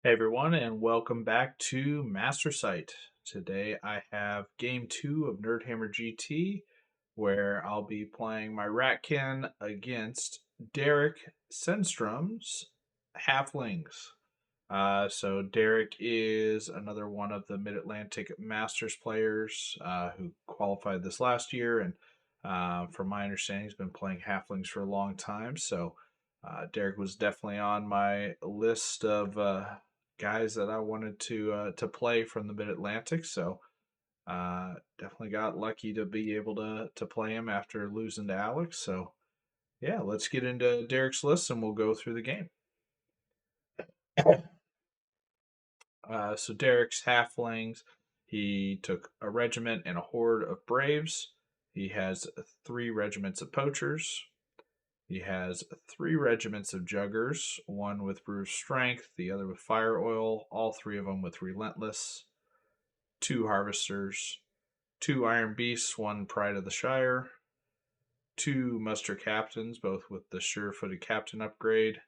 Hey everyone, and welcome back to Master Site. Today I have game 2 of Nerdhammer GT, where I'll be playing my Ratkin against Derek Sennstrom's Halflings. So Derek is another one of the Mid-Atlantic Masters players who qualified this last year, and from my understanding, he's been playing Halflings for a long time. So Derek was definitely on my list of guys that I wanted to play from the Mid Atlantic. So definitely got lucky to be able to play him after losing to Alex. So yeah, let's get into Derek's list and we'll go through the game. So Derek's halflings. He took a regiment and a horde of braves. He has 3 regiments of poachers. He has 3 regiments of juggers, one with bruised strength, the other with fire oil, all 3 of them with relentless, 2 harvesters, 2 iron beasts, 1 pride of the shire, 2 muster captains, both with the sure-footed captain upgrade.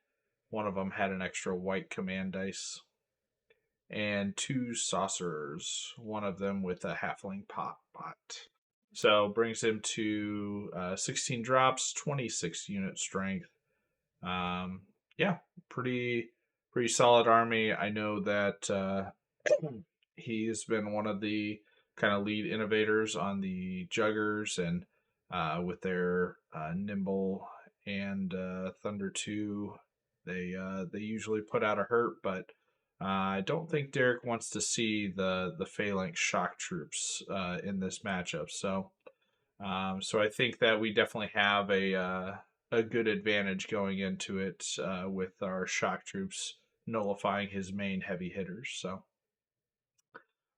One of them had an extra white command dice, and 2 sorcerers, one of them with a halfling pot. So brings him to 16 drops, 26 unit strength. Yeah, pretty solid army. I know that he's been one of the kind of lead innovators on the juggers and with their nimble and thunder 2, they usually put out a hurt, but I don't think Derek wants to see the phalanx shock troops in this matchup. So I think that we definitely have a good advantage going into it with our shock troops nullifying his main heavy hitters.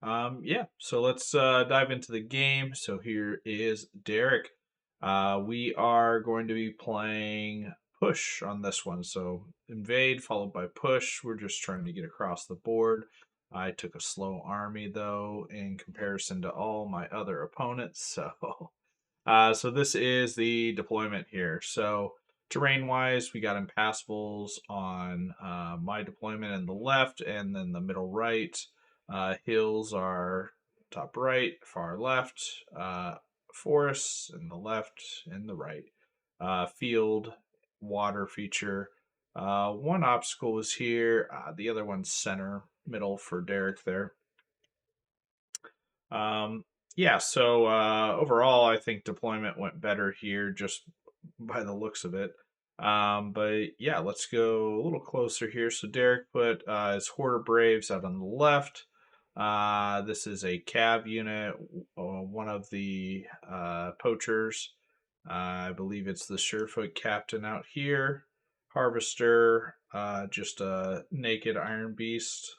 Yeah, so let's dive into the game. So here is Derek. We are going to be playing push on this one. So invade followed by push. We're just trying to get across the board. I took a slow army though in comparison to all my other opponents. So this is the deployment here. So terrain wise, we got impassables on my deployment in the left and then the middle right. Hills are top right, far left, forests in the left and the right. Field, water feature. One obstacle is here, the other one's center, middle for Derek there. Yeah, so overall, I think deployment went better here just by the looks of it. But yeah, let's go a little closer here. So Derek put his Horde of Braves out on the left. This is a cav unit, one of the poachers. I believe it's the Surefoot Captain out here. Harvester, just a naked Iron Beast.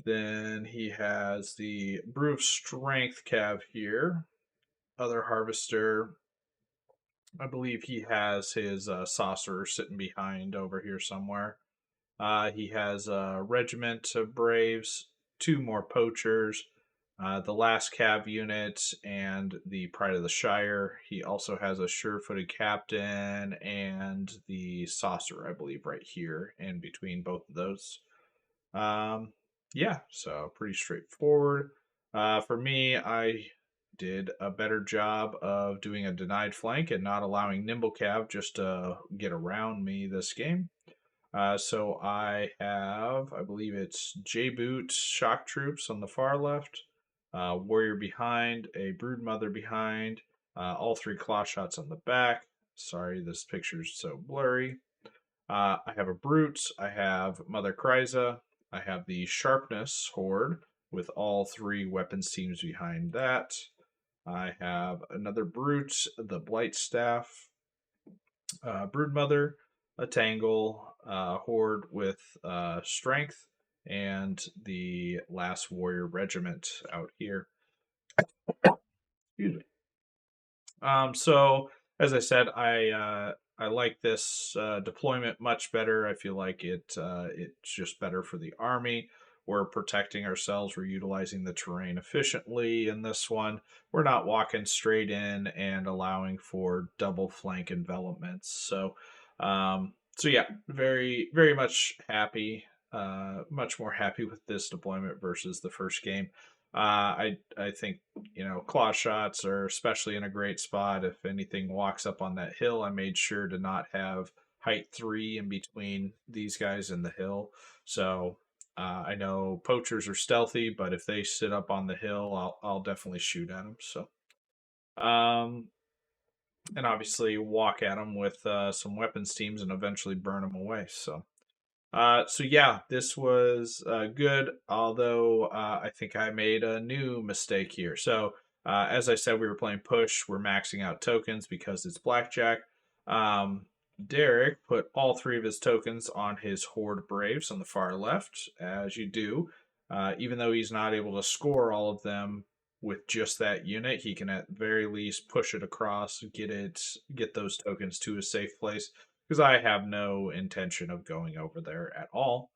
Then he has the Brew of Strength cav here. Other Harvester, I believe he has his Saucer sitting behind over here somewhere. He has a regiment of Braves, 2 more poachers, the last cav unit, and the Pride of the Shire. He also has a sure-footed captain and the Saucer, I believe, right here in between both of those. Yeah, so pretty straightforward. For me, I did a better job of doing a denied flank and not allowing Nimble Cav just to get around me this game. So I have, I believe it's J-Boot Shock Troops on the far left, Warrior behind, a Brood Mother behind, all 3 Claw Shots on the back. Sorry, this picture's so blurry. I have a Brute, I have Mother Kryza, I have the Sharpness Horde with all 3 weapons teams behind that. I have another Brute, the Blight Staff, Brood Mother, a Tangle, Horde with Strength, and the last Warrior Regiment out here. Excuse me. So as I said, I like this deployment much better. I feel like it's just better for the army. We're protecting ourselves. We're utilizing the terrain efficiently in this one. We're not walking straight in and allowing for double flank envelopments. So yeah, very much happy much more happy with this deployment versus the first game. I think claw shots are especially in a great spot. If anything walks up on that hill, I made sure to not have height 3 in between these guys and the hill. So I know poachers are stealthy, but if they sit up on the hill, I'll definitely shoot at them. So um, and obviously walk at them with some weapons teams and eventually burn them away. So yeah, this was good. Although I think I made a new mistake here. So as I said, we were playing push. We're maxing out tokens because it's blackjack. Um, Derek put all 3 of his tokens on his Horde Braves on the far left, as you do. Even though he's not able to score all of them with just that unit, he can at very least push it across, get those tokens to a safe place because I have no intention of going over there at all.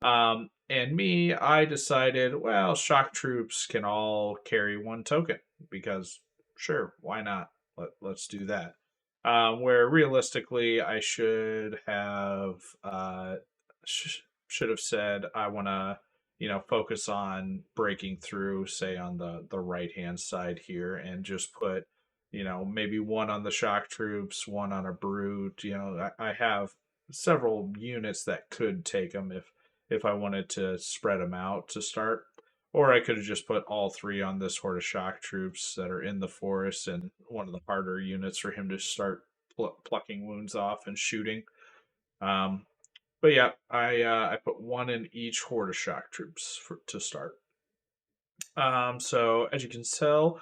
And me, I decided, well, shock troops can all carry 1 token because, sure, why not? Let's do that. Where realistically, I should have said I want to focus on breaking through, say on the right hand side here, and just put maybe 1 on the shock troops, 1 on a brute. I have several units that could take them if I wanted to spread them out to start. Or I could have just put all 3 on this horde of shock troops that are in the forest and one of the harder units for him to start plucking wounds off and shooting. Um, but yeah, I put 1 in each horde of shock troops to start. So as you can tell,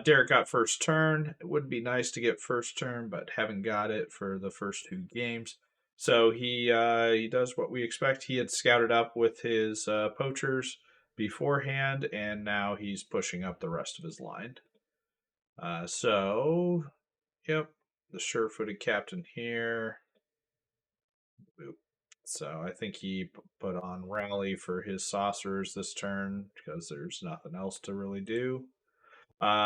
Derek got first turn. It would be nice to get first turn, but haven't got it for the first 2 games. So he does what we expect. He had scouted up with his poachers beforehand, and now he's pushing up the rest of his line. Yep, the sure-footed captain here. So I think he put on rally for his saucers this turn because there's nothing else to really do.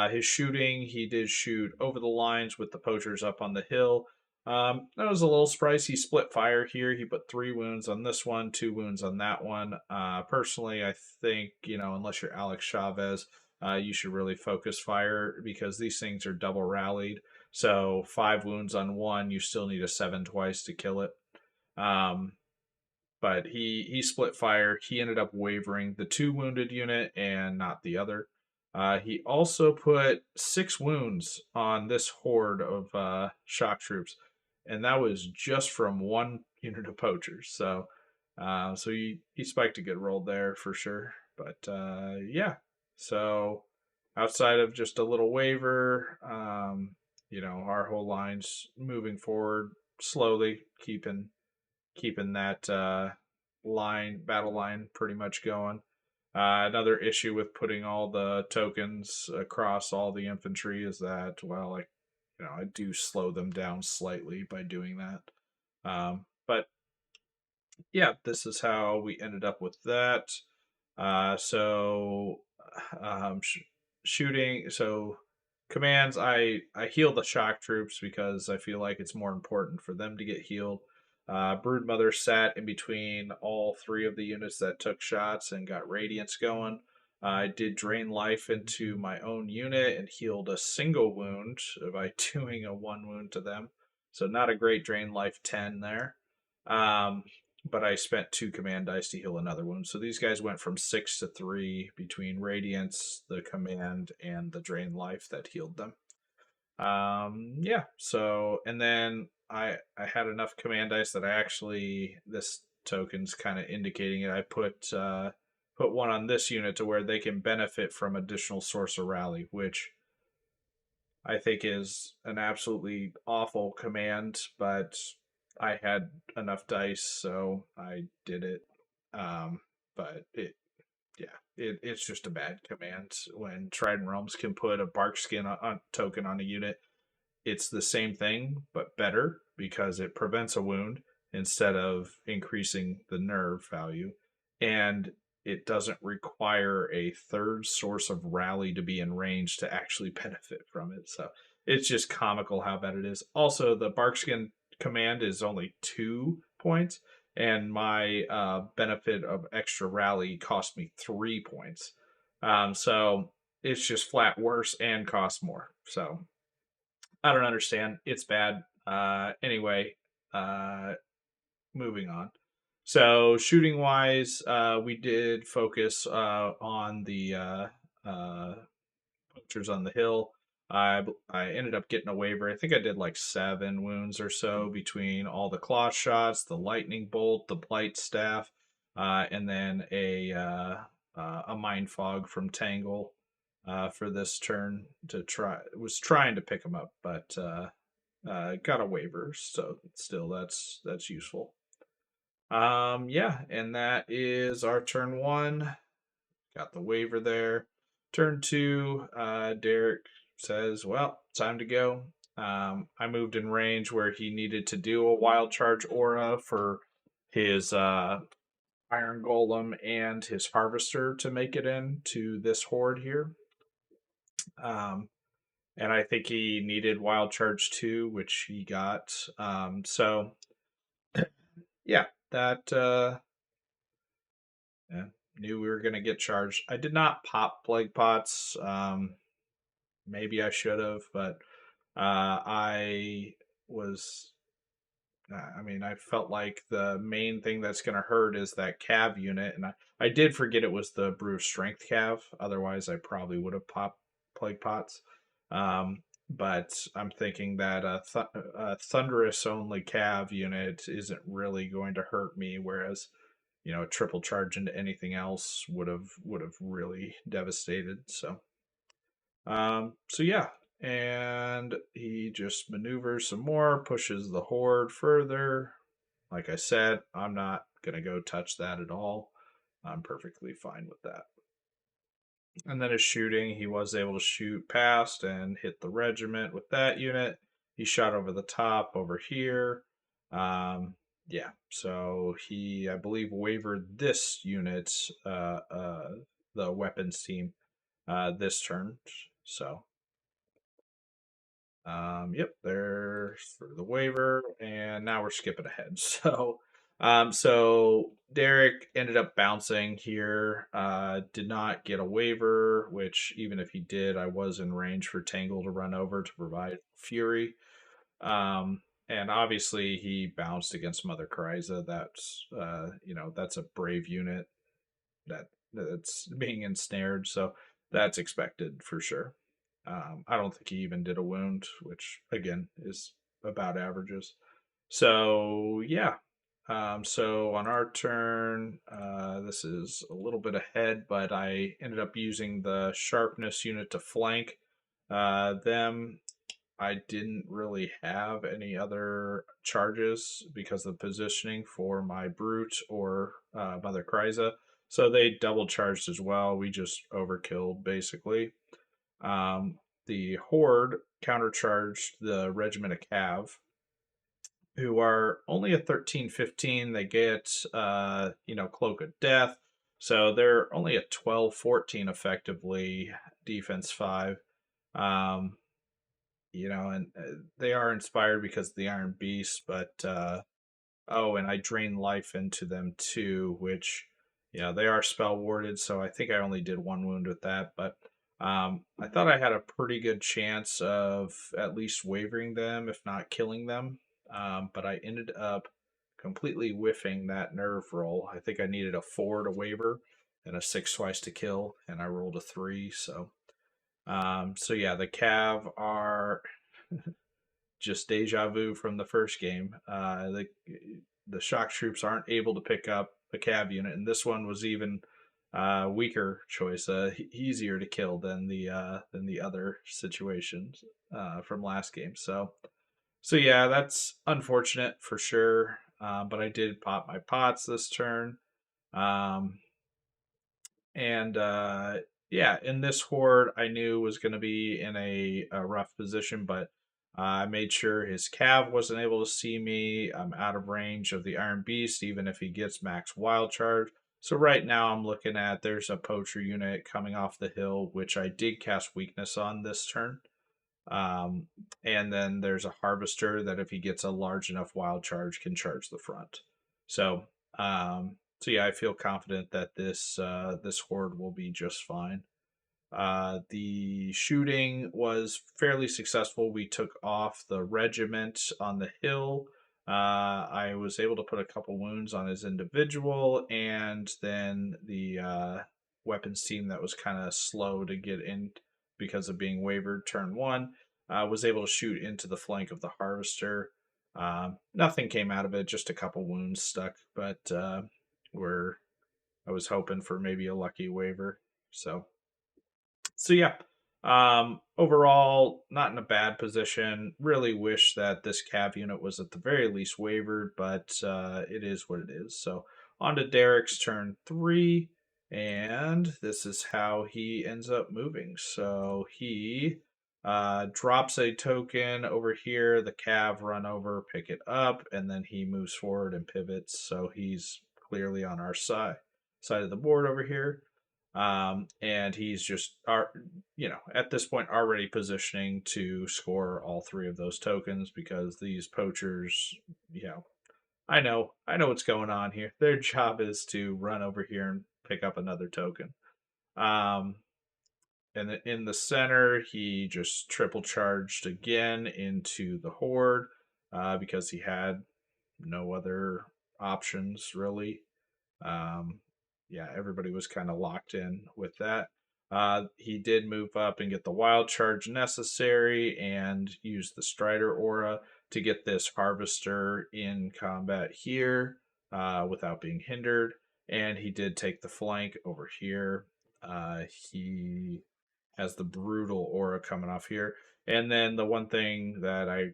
His shooting, he did shoot over the lines with the poachers up on the hill. That was a little surprise. He split fire here. He put 3 wounds on this one, 2 wounds on that one. Personally, I think, unless you're Alex Chavez, you should really focus fire because these things are double rallied. So 5 wounds on one, you still need a 7 twice to kill it. But he split fire. He ended up wavering the 2 wounded unit and not the other. He also put 6 wounds on this horde of shock troops, and that was just from 1 unit of poachers. So he spiked a good roll there for sure. But yeah, so outside of just a little waiver, our whole line's moving forward slowly, keeping that battle line pretty much going. Another issue with putting all the tokens across all the infantry is that, well, I do slow them down slightly by doing that. But yeah, this is how we ended up with that. So shooting. So commands. I heal the shock troops because I feel like it's more important for them to get healed. Broodmother sat in between all 3 of the units that took shots and got radiance going. I did drain life into my own unit and healed a single wound by doing a 1 wound to them. So not a great drain life 10 there. But I spent 2 command dice to heal another wound. So these guys went from 6 to 3 between radiance, the command, and the drain life that healed them. Yeah. So and then I had enough command dice that I actually this token's kind of indicating it. I put 1 on this unit to where they can benefit from additional source of rally, which I think is an absolutely awful command, but I had enough dice, so I did it. But it's just a bad command when Trident Realms can put a bark skin token on a unit. It's the same thing, but better because it prevents a wound instead of increasing the nerve value. And it doesn't require a 3rd source of rally to be in range to actually benefit from it. So it's just comical how bad it is. Also, the Barkskin command is only 2 points. and my benefit of extra rally cost me 3 points. So it's just flat worse and costs more. So I don't understand. It's bad. Anyway, uh, moving on. So shooting wise, we did focus on the poachers on the hill. I ended up getting a waiver. I think I did like 7 wounds or so between all the claw shots, the lightning bolt, the blight staff, and then a mind fog from Tangle for this turn to try. Was trying to pick him up, but got a waiver. So still, that's useful. Yeah, and that is our turn one. Got the waiver there. Turn two, Derek says, well, time to go. I moved in range where he needed to do a wild charge aura for his Iron Golem and his Harvester to make it into this horde here. Um, and I think he needed wild charge too, which he got. So, yeah, that yeah, knew we were going to get charged. I did not pop plague pots. Maybe I should have, but I was. I mean, I felt like the main thing that's going to hurt is that cav unit, and I did forget it was the brew strength cav. Otherwise, I probably would have popped plague pots. But I'm thinking that a thunderous only cav unit isn't really going to hurt me, whereas a triple charge into anything else would have really devastated. So yeah, and he just maneuvers some more, pushes the horde further. Like I said, I'm not gonna go touch that at all. I'm perfectly fine with that. And then his shooting, he was able to shoot past and hit the regiment with that unit. He shot over the top over here. Yeah, so he, I believe, wavered this unit, the weapons team, this turn. So, yep, there's for the waiver, and now we're skipping ahead. So Derek ended up bouncing here. Did not get a waiver, which even if he did, I was in range for Tangle to run over to provide Fury. And obviously he bounced against Mother Kryza. That's a brave unit that's being ensnared, so that's expected for sure. I don't think he even did a wound, which again is about averages. So yeah. So on our turn, this is a little bit ahead, but I ended up using the sharpness unit to flank them. I didn't really have any other charges because of positioning for my brute or Mother Kryza. So they double charged as well. We just overkilled basically. Um, the Horde countercharged the Regiment of Cav, who are only a 13-15. They get, Cloak of Death. So they're only a 12-14 effectively, defense 5. Um, and they are inspired because of the Iron Beast, but oh, and I drain life into them too, which they are spell warded, so I think I only did 1 wound with that, but I thought I had a pretty good chance of at least wavering them, if not killing them. But I ended up completely whiffing that nerve roll. I think I needed a 4 to waver and a 6 twice to kill, and I rolled a 3. So yeah, the Cav are just deja vu from the first game. The shock troops aren't able to pick up a cav unit, and this one was even weaker choice, easier to kill than the other situations from last game. So yeah, that's unfortunate for sure. But I did pop my pots this turn. Um, and yeah, in this horde, I knew was going to be in a rough position, but I made sure his cav wasn't able to see me. I'm out of range of the Iron Beast, even if he gets max wild charge. So right now, I'm looking at there's a poacher unit coming off the hill, which I did cast weakness on this turn. Um, and then there's a harvester that if he gets a large enough wild charge can charge the front. So, so yeah, I feel confident that this horde will be just fine. The shooting was fairly successful. We took off the regiment on the hill. I was able to put a couple wounds on his individual, and then the weapons team that was kind of slow to get in because of being wavered turn one was able to shoot into the flank of the harvester. Nothing came out of it, just a couple wounds stuck, but we're I was hoping for maybe a lucky waver. So yeah, overall, not in a bad position. Really wish that this cav unit was at the very least wavered, but it is what it is. So on to Derek's turn three, and this is how he ends up moving. So he drops a token over here. The cav run over, pick it up, and then he moves forward and pivots. So he's clearly on our side of the board over here. And he's just at this point already positioning to score all three of those tokens because these poachers, I know what's going on here. Their job is to run over here and pick up another token. Um, and in the center, he just triple charged again into the horde because he had no other options really. Um, yeah, everybody was kind of locked in with that. He did move up and get the wild charge necessary and use the Strider aura to get this harvester in combat here without being hindered. And he did take the flank over here. He has the brutal aura coming off here. And then the one thing that I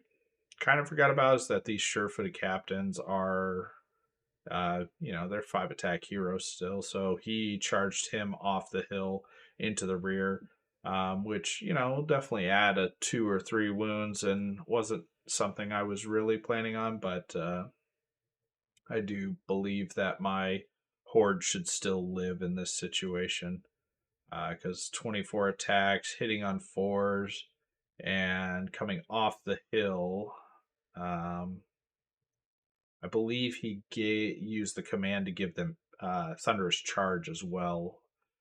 kind of forgot about is that these sure-footed captains are they're 5 attack heroes still. So he charged him off the hill into the rear, which, definitely add a 2 or 3 wounds and wasn't something I was really planning on, but I do believe that my horde should still live in this situation because 24 attacks, hitting on fours, and coming off the hill. Um, I believe he used the command to give them thunderous charge as well.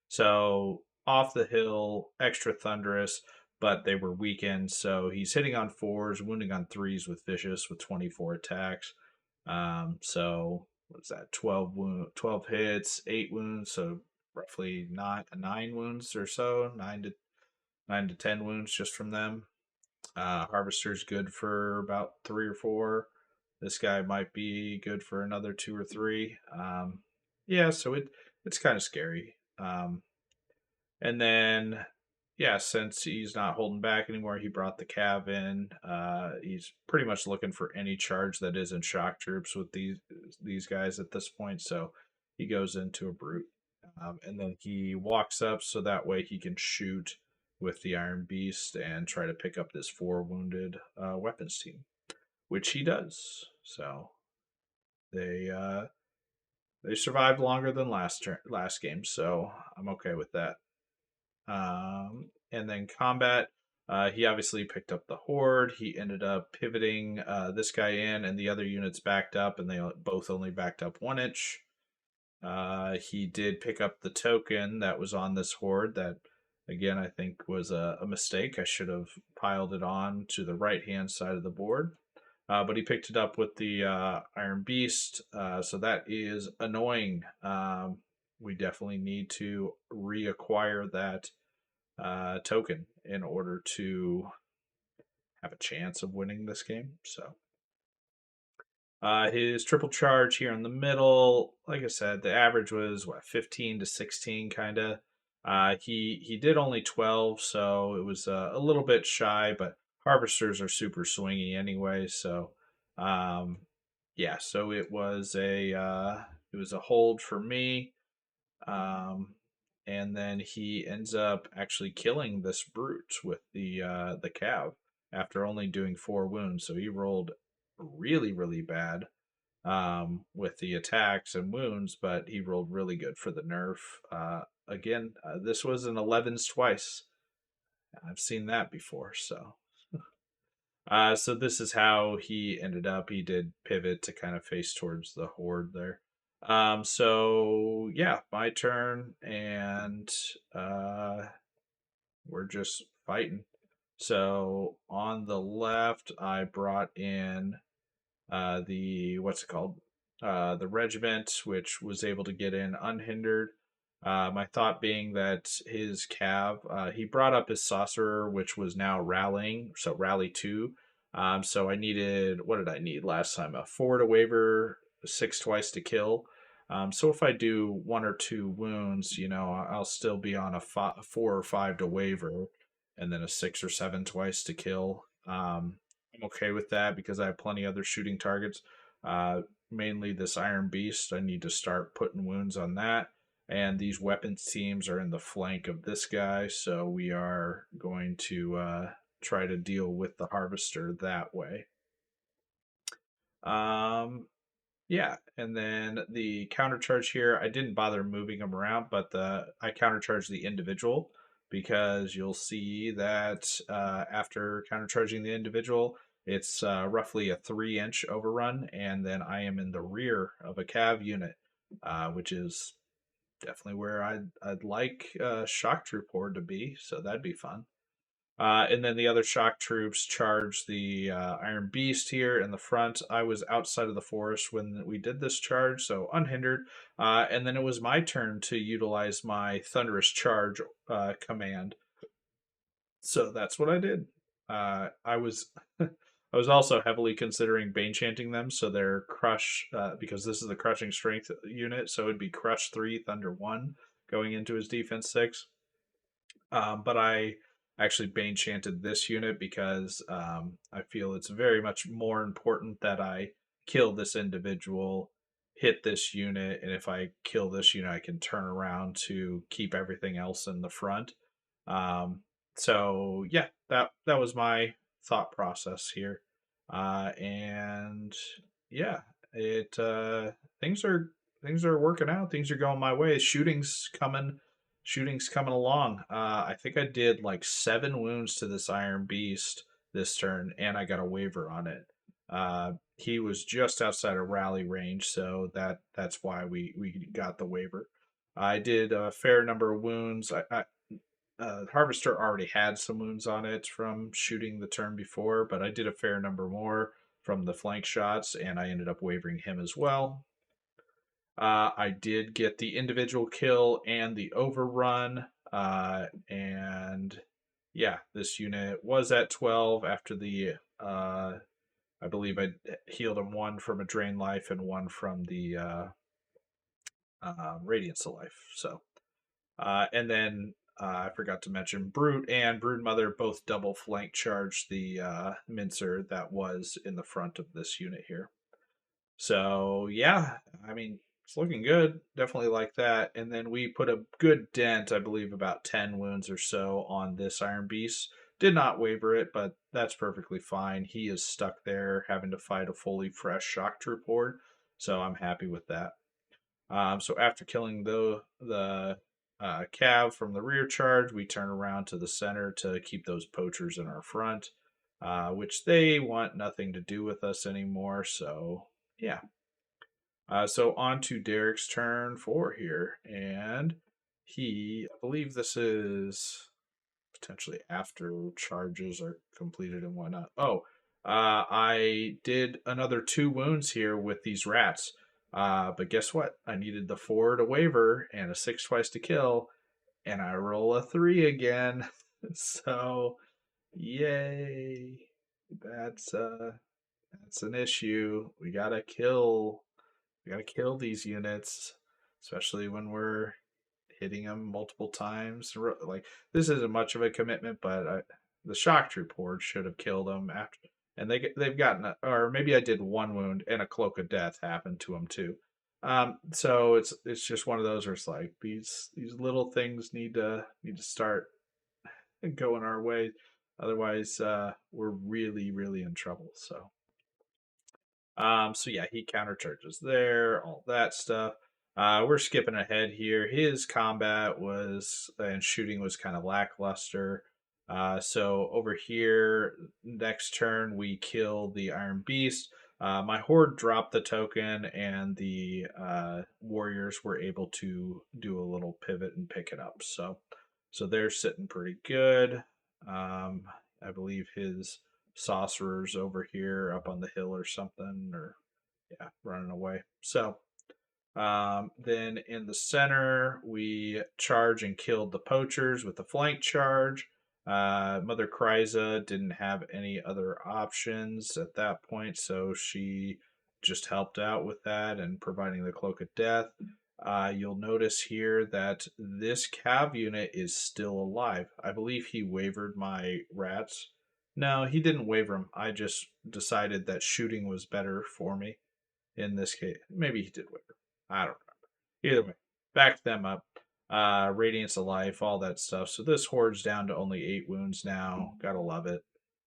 So off the hill, extra thunderous, but they were weakened. So he's hitting on fours, wounding on threes with vicious with 24 attacks. So what's that? 12 hits, 8 wounds. So roughly 9 wounds or so, 9 to 10 wounds just from them. Harvester's good for about 3 or 4. This guy might be good for another 2 or 3. Yeah, so it's kind of scary. And then yeah, since he's not holding back anymore, he brought the cav in. He's pretty much looking for any charge that isn't shock troops with these guys at this point. So he goes into a brute, and then he walks up so that way he can shoot with the Iron Beast and try to pick up this 4 wounded weapons team, which he does. So they they survived longer than last game, so I'm okay with that. And then combat, he obviously picked up the horde. He ended up pivoting this guy in, and the other units backed up, and they both only backed up 1 inch. He did pick up the token that was on this horde that, again, I think was a mistake. I should have piled it on to the right hand side of the board. But he picked it up with the Iron Beast, so that is annoying. We definitely need to reacquire that token in order to have a chance of winning this game. So his triple charge here in the middle, like I said, the average was 15 to 16 kind of. He did only 12, so it was a little bit shy, but harvesters are super swingy anyway, so um, yeah, so it was a hold for me. Um, and then he ends up actually killing this brute with the cav after only doing 4 wounds. So he rolled really really bad with the attacks and wounds, but he rolled really good for the nerf. Again, this was an 11s twice. I've seen that before, so So this is how he ended up. He did pivot to kind of face towards the horde there. So yeah, my turn, and uh, we're just fighting. So on the left, I brought in the what's it called? The regiment, which was able to get in unhindered. My thought being that his cav, he brought up his sorcerer, which was now rallying, so rally two. So I needed, what did I need last time? A four to waver, six twice to kill. So if I do one or two wounds, I'll still be on a four or five to waver, and then a six or seven twice to kill. I'm okay with that because I have plenty other shooting targets. Uh, Mainly this Iron Beast. I need to start putting wounds on that. And these weapons teams are in the flank of this guy, so we are going to try to deal with the Harvester that way. Um, yeah, and then the counter charge here, I didn't bother moving them around, but I counter charge the individual because you'll see that after counter charging the individual, it's roughly a 3-inch overrun, and then I am in the rear of a cav unit, which is definitely where I'd like shock troop horde to be, so that'd be fun. And then the other shock troops charge the Iron Beast here in the front. I was outside of the forest when we did this charge, so unhindered. And then it was my turn to utilize my Thunderous Charge command. So that's what I did. I was I was also heavily considering Bane chanting them, so they're crush because this is the crushing strength unit, so it'd be crush 3, thunder 1 going into his defense 6. But I actually Bane chanted this unit because I feel it's very much more important that I kill this individual, hit this unit, and if I kill this unit, I can turn around to keep everything else in the front. Um, so yeah, that was my thought process here, and yeah, it things are things are working out. Things are going my way. Shooting's coming along. I think I did like 7 wounds to this Iron Beast this turn, and I got a waiver on it. He was just outside of rally range, so that's why we got the waiver. I did a fair number of wounds. Harvester already had some wounds on it from shooting the turn before, but I did a fair number more from the flank shots, and I ended up wavering him as well. I did get the individual kill and the overrun. And yeah, this unit was at 12 after the. I believe I healed him one from a drain life and one from the radiance of life. So, and then I forgot to mention Brute and Broodmother both double flank charged the mincer that was in the front of this unit here. So yeah, I mean it's looking good. Definitely like that. And then we put a good dent, I believe about 10 wounds or so on this Iron Beast. Did not waver it, but that's perfectly fine. He is stuck there having to fight a fully fresh shock troop horde. So I'm happy with that. So after killing the cav from the rear charge, we turn around to the center to keep those poachers in our front, which they want nothing to do with us anymore. So yeah, so on to Derek's turn 4 here, and I believe this is potentially after charges are completed and whatnot. Oh, I did another 2 wounds here with these rats, but guess what? I needed the 4 to waver and a 6 twice to kill, and I roll a 3 again. So, yay! That's uh, that's an issue. We gotta kill these units, especially when we're hitting them multiple times. Like this isn't much of a commitment, but the shock troop horde should have killed them after, and they've gotten or maybe I did 1 wound and a cloak of death happened to them too. So it's just one of those where it's like these little things need to start going our way, otherwise we're really in trouble. So yeah, he countercharges there, all that stuff. We're skipping ahead here. His combat was and shooting was kind of lackluster. So over here, next turn we kill the Iron Beast. My horde dropped the token, and the warriors were able to do a little pivot and pick it up. So they're sitting pretty good. Um, I believe his sorcerer's over here up on the hill or something, or yeah, running away. So then in the center, we charge and killed the poachers with the flank charge. Mother Kryza didn't have any other options at that point, so she just helped out with that and providing the cloak of death. You'll notice here that this cav unit is still alive. I believe he wavered my rats. No, he didn't waver them. I just decided that shooting was better for me in this case. Maybe he did waver. I don't know. Either way, backed them up. Radiance of life, all that stuff. So this horde's down to only 8 wounds now. Gotta love it.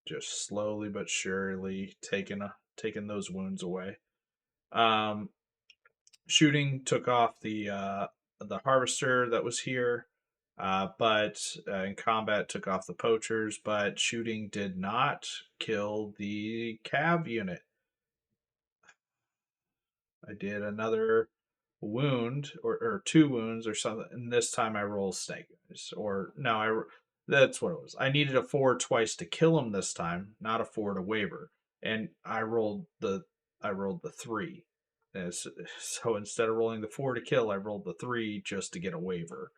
Just slowly but surely taking those wounds away. Um, Shooting took off the harvester that was here, but in combat took off the poachers. But shooting did not kill the cav unit. I did another wound or 2 wounds or something, and this time I roll snake eyes. Or no, that's what it was. I needed a 4 twice to kill him this time, not a 4 to waver, and I rolled the 3. And so instead of rolling the 4 to kill, I rolled the 3 just to get a waiver.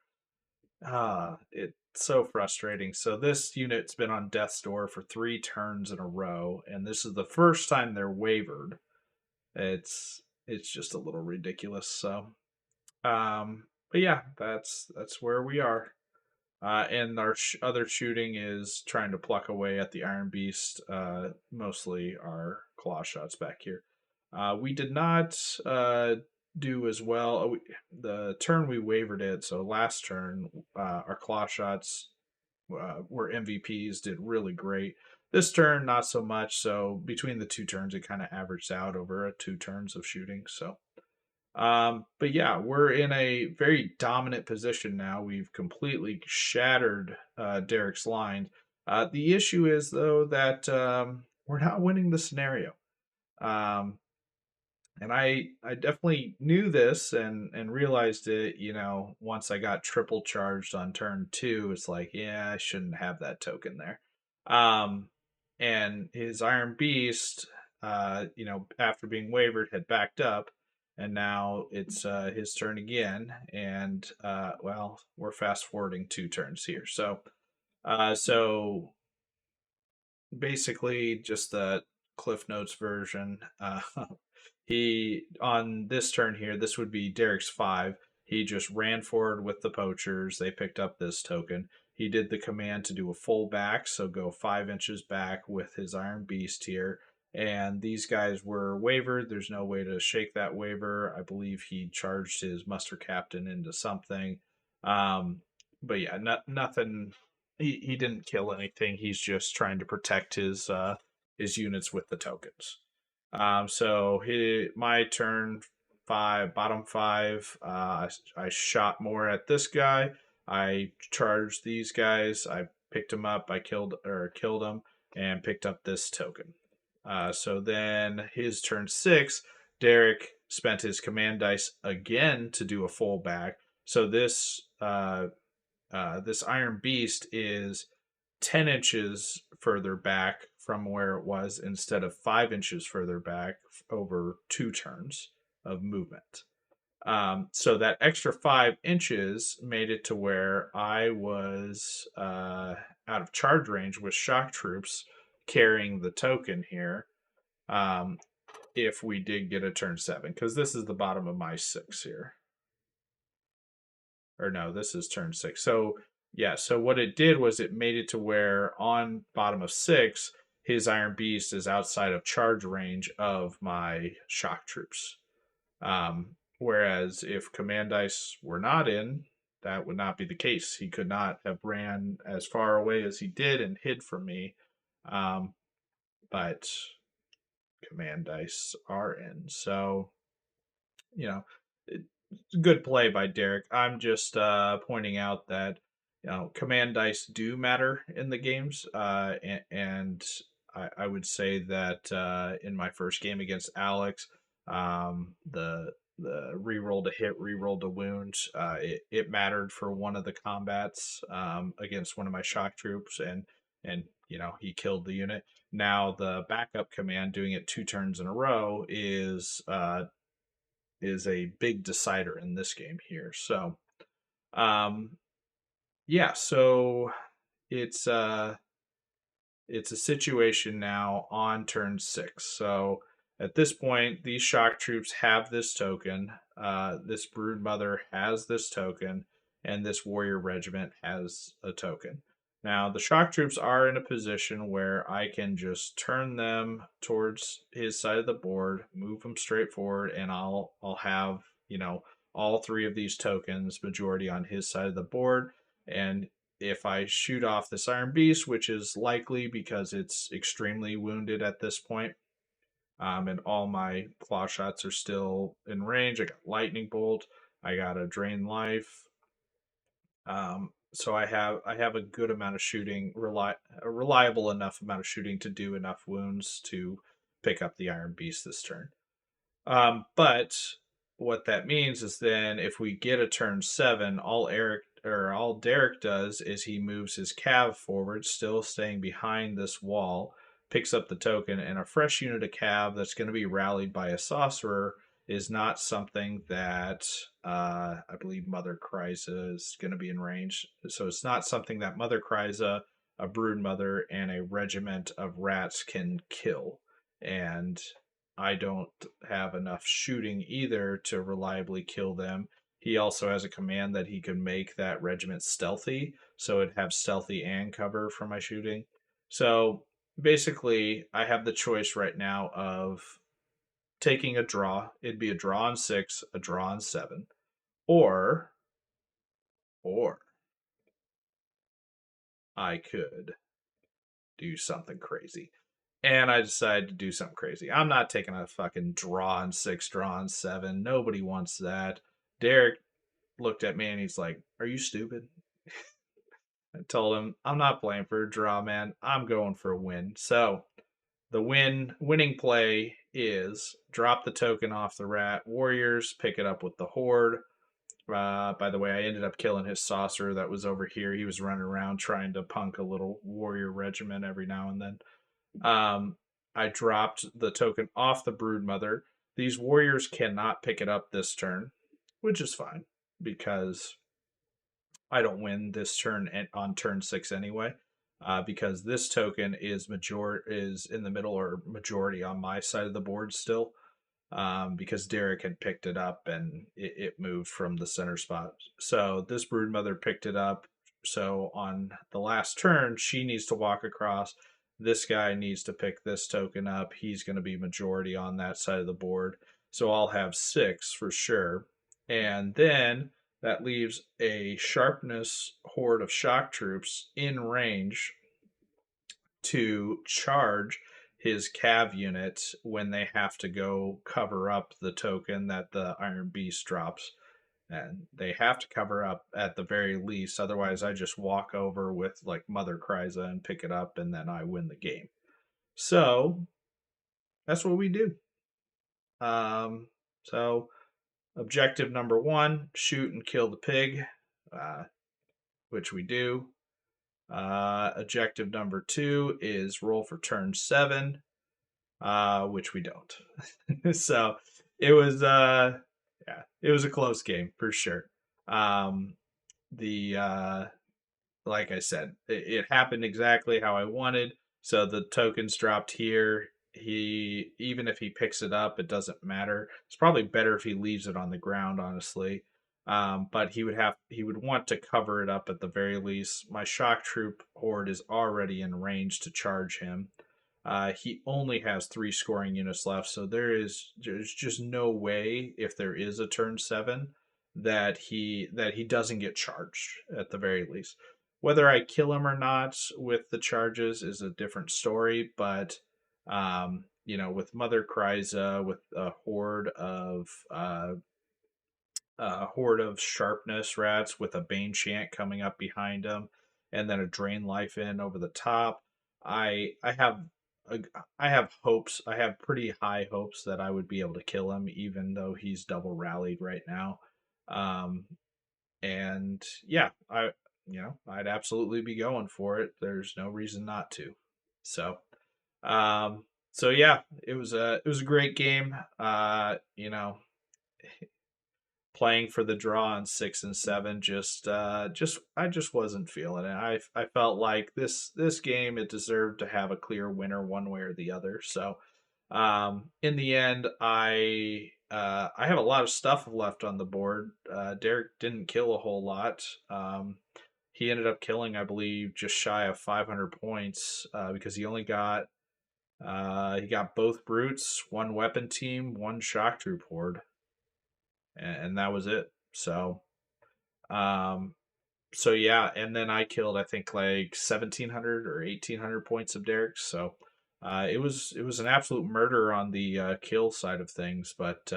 It's so frustrating. So this unit's been on death's door for 3 turns in a row, and this is the first time they're wavered. It's just a little ridiculous. So, but yeah, that's where we are. And our other shooting is trying to pluck away at the Iron Beast. Mostly our claw shots back here. We did not do as well. The turn we wavered it, so last turn, our claw shots were MVPs, did really great. This turn, not so much. So between the 2 turns, it kind of averaged out over 2 turns of shooting. So, but yeah, we're in a very dominant position now. We've completely shattered Derek's line. The issue is though that we're not winning the scenario. Um, and I definitely knew this and realized it, once I got triple charged on turn 2. It's like, yeah, I shouldn't have that token there. Um and his Iron Beast, after being wavered, had backed up, and now it's his turn again. And well, we're fast forwarding 2 turns here. So basically just the Cliff Notes version. He on this turn here, this would be Derek's 5. He just ran forward with the poachers. They picked up this token. He did the command to do a full back, so go 5 inches back with his Iron Beast here. And these guys were wavered. There's no way to shake that waiver. I believe he charged his muster captain into something. Um, but yeah, nothing. He didn't kill anything. He's just trying to protect his units with the tokens. My turn 5, bottom 5. I shot more at this guy. I charged these guys. I picked him up. I killed him and picked up this token. So then his turn 6, Derek spent his command dice again to do a full back. So this Iron Beast is 10 inches further back from where it was instead of 5 inches further back over 2 turns of movement. So that extra 5 inches made it to where I was out of charge range with shock troops carrying the token here. If we did get a turn 7, because this is the bottom of my 6 here. Or no, this is turn 6. So yeah, so what it did was it made it to where on bottom of 6, his Iron Beast is outside of charge range of my shock troops. Whereas if command dice were not in, that would not be the case. He could not have ran as far away as he did and hid from me. But command dice are in. So, you know, good play by Derek. I'm just pointing out that command dice do matter in the games, and I would say that in my first game against Alex, the reroll to hit, reroll to wound, it mattered for one of the combats against one of my shock troops, and he killed the unit. Now the backup command, doing it 2 turns in a row, is a big decider in this game here. So um, yeah, so it's uh it's a situation now on turn 6. So at this point, these shock troops have this token. This brood mother has this token, and this warrior regiment has a token. Now the shock troops are in a position where I can just turn them towards his side of the board, move them straight forward, and I'll have all three of these tokens majority on his side of the board, and if I shoot off this Iron Beast, which is likely because it's extremely wounded at this point, and all my claw shots are still in range. I got Lightning Bolt, I got a Drain Life, so I have a good amount of shooting, a reliable enough amount of shooting to do enough wounds to pick up the Iron Beast this turn. But what that means is then if we get a turn 7, all Derek does is he moves his cav forward, still staying behind this wall, picks up the token, and a fresh unit of cav that's going to be rallied by a sorcerer is not something that I believe Mother Kryza is going to be in range. So it's not something that Mother Kryza, a brood mother, and a regiment of rats can kill. And I don't have enough shooting either to reliably kill them. He also has a command that he can make that regiment stealthy, so it'd have stealthy and cover for my shooting. So basically, I have the choice right now of taking a draw. It'd be a draw on 6, a draw on 7, or or I could do something crazy. And I decided to do something crazy. I'm not taking a fucking draw on 6, draw on 7. Nobody wants that. Derek looked at me and he's like, "Are you stupid?" I told him, "I'm not playing for a draw, man. I'm going for a win." So the winning play is drop the token off the rat warriors, pick it up with the horde. By the way, I ended up killing his saucer that was over here. He was running around trying to punk a little warrior regiment every now and then. I dropped the token off the brood mother. These warriors cannot pick it up this turn, which is fine because I don't win this turn on turn 6 anyway. Because this token is in the middle or majority on my side of the board still. Because Derek had picked it up and it moved from the center spot. So this brood mother picked it up. So on the last turn, she needs to walk across. This guy needs to pick this token up. He's going to be majority on that side of the board. So I'll have 6 for sure. And then that leaves a sharpness horde of shock troops in range to charge his cav unit when they have to go cover up the token that the Iron Beast drops. And they have to cover up at the very least, otherwise I just walk over with like Mother Kryza and pick it up and then I win the game. So that's what we do. So objective number 1, shoot and kill the pig, uh, which we do. Objective number 2 is roll for turn 7, which we don't. So it was yeah, it was a close game for sure. The Like I said, it happened exactly how I wanted. So the tokens dropped here. He Even if he picks it up, it doesn't matter. It's probably better if he leaves it on the ground, honestly. But he would want to cover it up at the very least. My shock troop horde is already in range to charge him. He only has 3 scoring units left, so there's just no way if there is a turn 7 that he doesn't get charged at the very least. Whether I kill him or not with the charges is a different story, but with Mother Kryza, with a horde of horde of sharpness rats with a Bane Chant coming up behind him, and then a Drain Life in over the top. I have a, I have hopes. I have pretty high hopes that I would be able to kill him, even though he's double rallied right now. Um, and yeah, I'd absolutely be going for it. There's no reason not to. So, um, so yeah, it was a great game. Playing for the draw on 6 and 7, just I just wasn't feeling it. I felt like this game, it deserved to have a clear winner one way or the other. So in the end, I have a lot of stuff left on the board. Derek didn't kill a whole lot. He ended up killing, I believe, just shy of 500 points because he got both brutes, one weapon team, one shock troop horde, and that was it. Um, so yeah, and then I killed, I think, like 1,700 or 1,800 points of Derek. So it was an absolute murder on the kill side of things, but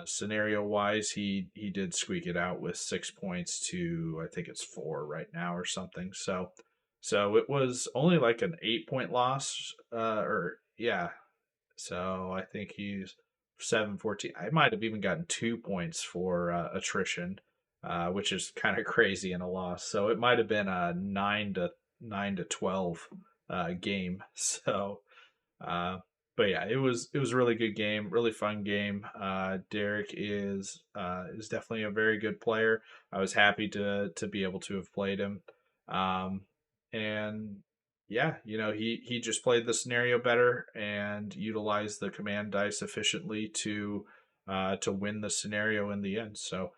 scenario wise, he did squeak it out with 6 points to, I think it's 4 right now or something. So it was only like an 8 point loss, or yeah. So I think he's 7-14. I might have even gotten 2 points for attrition, which is kind of crazy in a loss. So it might have been a 9-12 game. So uh, but yeah, it was a really good game, really fun game. Derek is definitely a very good player. I was happy to be able to have played him, um, and yeah, he just played the scenario better and utilized the command dice efficiently to win the scenario in the end. So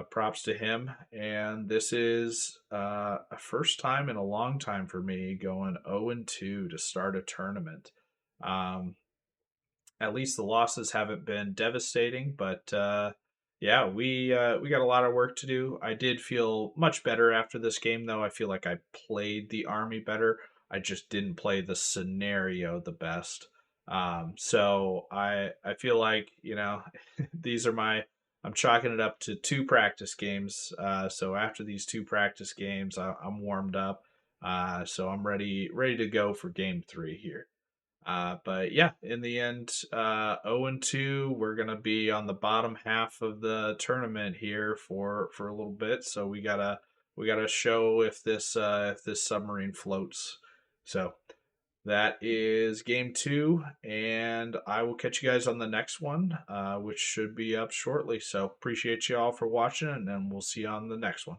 props to him. And this is a first time in a long time for me going 0-2 to start a tournament. Um, at least the losses haven't been devastating, but yeah, we got a lot of work to do. I did feel much better after this game, though. I feel like I played the army better. I just didn't play the scenario the best. So I feel like these are my I'm chalking it up to two practice games. So after these two practice games, I'm warmed up. So I'm ready to go for game three here. But yeah, in the end, 0-2. We're gonna be on the bottom half of the tournament here for a little bit. So we gotta show if this submarine floats. So that is game two, and I will catch you guys on the next one, which should be up shortly. So appreciate you all for watching, and then we'll see you on the next one.